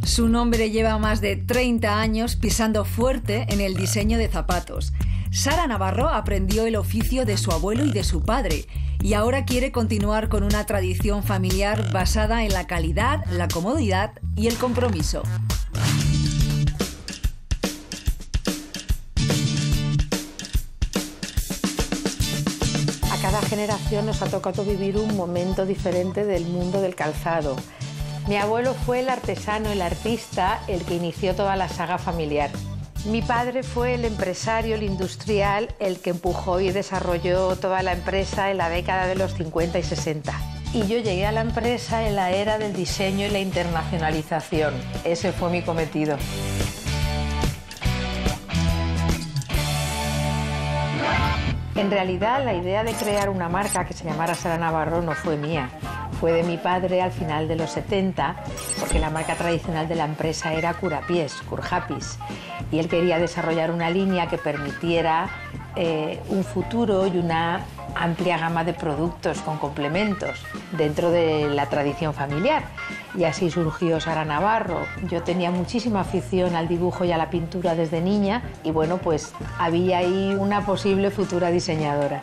Su nombre lleva más de 30 años pisando fuerte en el diseño de zapatos. Sara Navarro aprendió el oficio de su abuelo y de su padre y ahora quiere continuar con una tradición familiar basada en la calidad, la comodidad y el compromiso. A cada generación nos ha tocado vivir un momento diferente del mundo del calzado. Mi abuelo fue el artesano, el artista, el que inició toda la saga familiar. Mi padre fue el empresario, el industrial, el que empujó y desarrolló toda la empresa en la década de los 50 y 60. Y yo llegué a la empresa en la era del diseño y la internacionalización. Ese fue mi cometido. En realidad, la idea de crear una marca que se llamara Sara Navarro no fue mía. Fue de mi padre al final de los 70, porque la marca tradicional de la empresa era Curapiés, Curjapis. Y él quería desarrollar una línea que permitiera un futuro y una amplia gama de productos con complementos dentro de la tradición familiar. Y así surgió Sara Navarro. Yo tenía muchísima afición al dibujo y a la pintura desde niña y bueno, pues había ahí una posible futura diseñadora.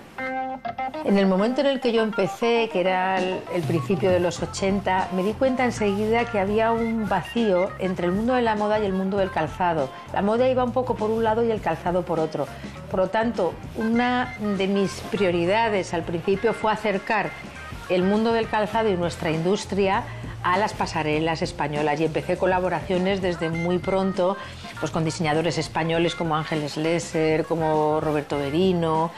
En el momento en el que yo empecé, que era el principio de los 80, me di cuenta enseguida que había un vacío entre el mundo de la moda y el mundo del calzado. La moda iba un poco por un lado y el calzado por otro. Por lo tanto, una de mis prioridades al principio fue acercar el mundo del calzado y nuestra industria a las pasarelas españolas y empecé colaboraciones desde muy pronto pues con diseñadores españoles como Ángeles Lesser, como Roberto Berino,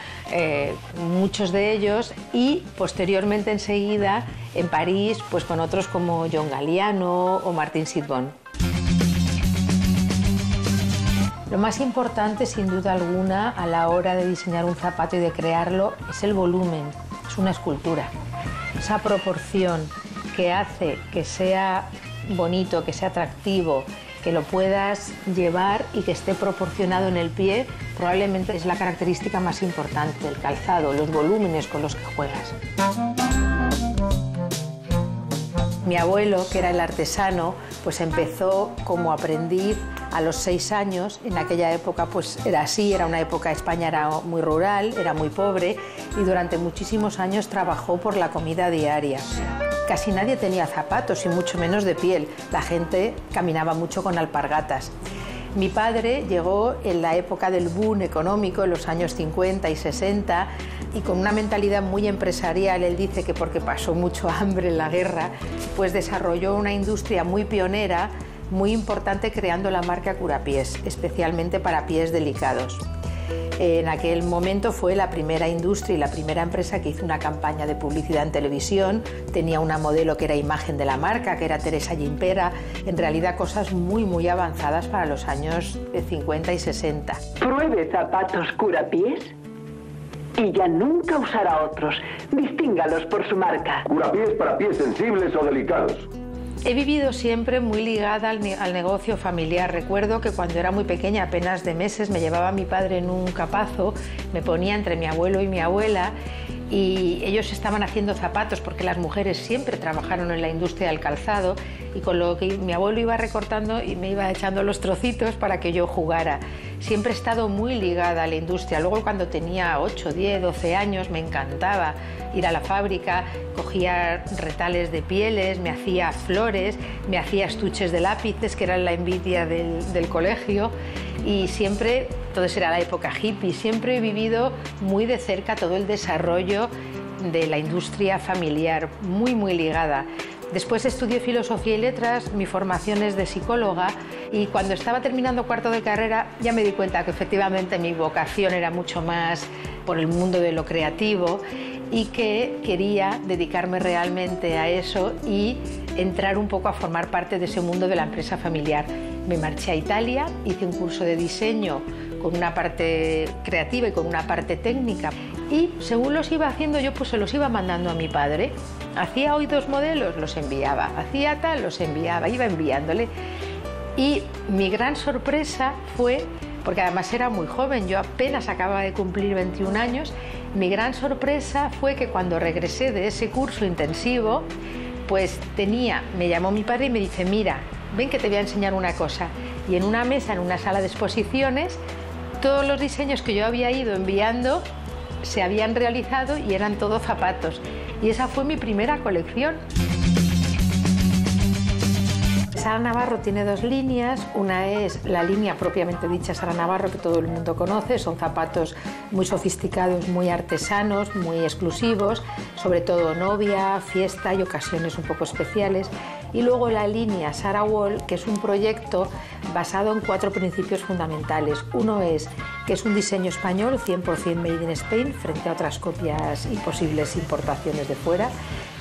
muchos de ellos, y posteriormente enseguida en París pues con otros como John Galliano o Martin Sidbon. Lo más importante, sin duda alguna, a la hora de diseñar un zapato y de crearlo es el volumen, es una escultura, esa proporción que hace que sea bonito, que sea atractivo, que lo puedas llevar y que esté proporcionado en el pie, probablemente es la característica más importante del calzado, los volúmenes con los que juegas. Mi abuelo, que era el artesano, pues empezó como aprendiz a los 6 años. En aquella época pues era así, era una época, España era muy rural, era muy pobre y durante muchísimos años trabajó por la comida diaria. Casi nadie tenía zapatos y mucho menos de piel. La gente caminaba mucho con alpargatas. Mi padre llegó en la época del boom económico, en los años 50 y 60, y con una mentalidad muy empresarial. Él dice que porque pasó mucho hambre en la guerra, pues desarrolló una industria muy pionera, muy importante, creando la marca Curapiés, especialmente para pies delicados. En aquel momento fue la primera industria y la primera empresa que hizo una campaña de publicidad en televisión. Tenía una modelo que era imagen de la marca, que era Teresa Gimpera. En realidad cosas muy avanzadas para los años 50 y 60. Pruebe zapatos Curapiés y ya nunca usará otros. Distíngalos por su marca. Curapiés para pies sensibles o delicados. He vivido siempre muy ligada al negocio familiar. Recuerdo que cuando era muy pequeña, apenas de meses, me llevaba mi padre en un capazo, me ponía entre mi abuelo y mi abuela y ellos estaban haciendo zapatos porque las mujeres siempre trabajaron en la industria del calzado y con lo que mi abuelo iba recortando y me iba echando los trocitos para que yo jugara. Siempre he estado muy ligada a la industria. Luego cuando tenía 8, 10, 12 años me encantaba ir a la fábrica, cogía retales de pieles, me hacía flores, me hacía estuches de lápices que eran la envidia del colegio y siempre, todo eso era la época hippie, siempre he vivido muy de cerca todo el desarrollo de la industria familiar, muy ligada. Después estudié Filosofía y Letras, mi formación es de psicóloga y cuando estaba terminando cuarto de carrera ya me di cuenta que efectivamente mi vocación era mucho más por el mundo de lo creativo y que quería dedicarme realmente a eso y entrar un poco a formar parte de ese mundo de la empresa familiar. Me marché a Italia, hice un curso de diseño con una parte creativa y con una parte técnica y según los iba haciendo yo pues se los iba mandando a mi padre. Hacía hoy 2 modelos, los enviaba, hacía tal, los enviaba, iba enviándole y mi gran sorpresa fue, porque además era muy joven, yo apenas acababa de cumplir 21 años, mi gran sorpresa fue que cuando regresé de ese curso intensivo, pues me llamó mi padre y me dice, mira, ven que te voy a enseñar una cosa. Y en una mesa, en una sala de exposiciones, todos los diseños que yo había ido enviando se habían realizado y eran todos zapatos. Y esa fue mi primera colección. Sara Navarro tiene dos líneas, una es la línea propiamente dicha Sara Navarro, que todo el mundo conoce, son zapatos muy sofisticados, muy artesanos, muy exclusivos, sobre todo novia, fiesta y ocasiones un poco especiales. Y luego la línea Sara Wall, que es un proyecto basado en 4 principios fundamentales. Uno es que es un diseño español, 100% made in Spain, frente a otras copias y posibles importaciones de fuera.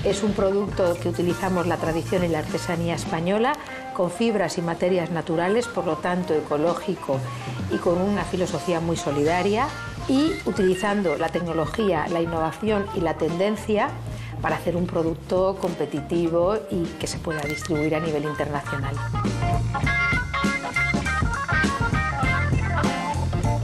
Es un producto que utilizamos la tradición y la artesanía española, con fibras y materias naturales, por lo tanto ecológico y con una filosofía muy solidaria, y utilizando la tecnología, la innovación y la tendencia para hacer un producto competitivo y que se pueda distribuir a nivel internacional.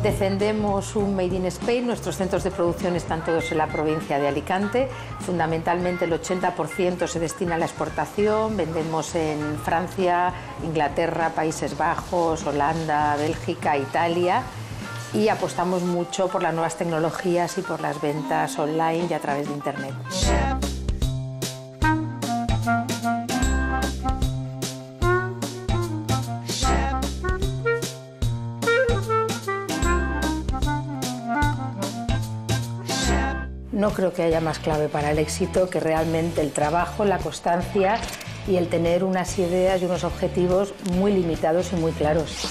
Defendemos un Made in Spain, nuestros centros de producción están todos en la provincia de Alicante, fundamentalmente el 80% se destina a la exportación, vendemos en Francia, Inglaterra, Países Bajos, Holanda, Bélgica, Italia, y apostamos mucho por las nuevas tecnologías y por las ventas online y a través de Internet. No creo que haya más clave para el éxito que realmente el trabajo, la constancia y el tener unas ideas y unos objetivos muy limitados y muy claros.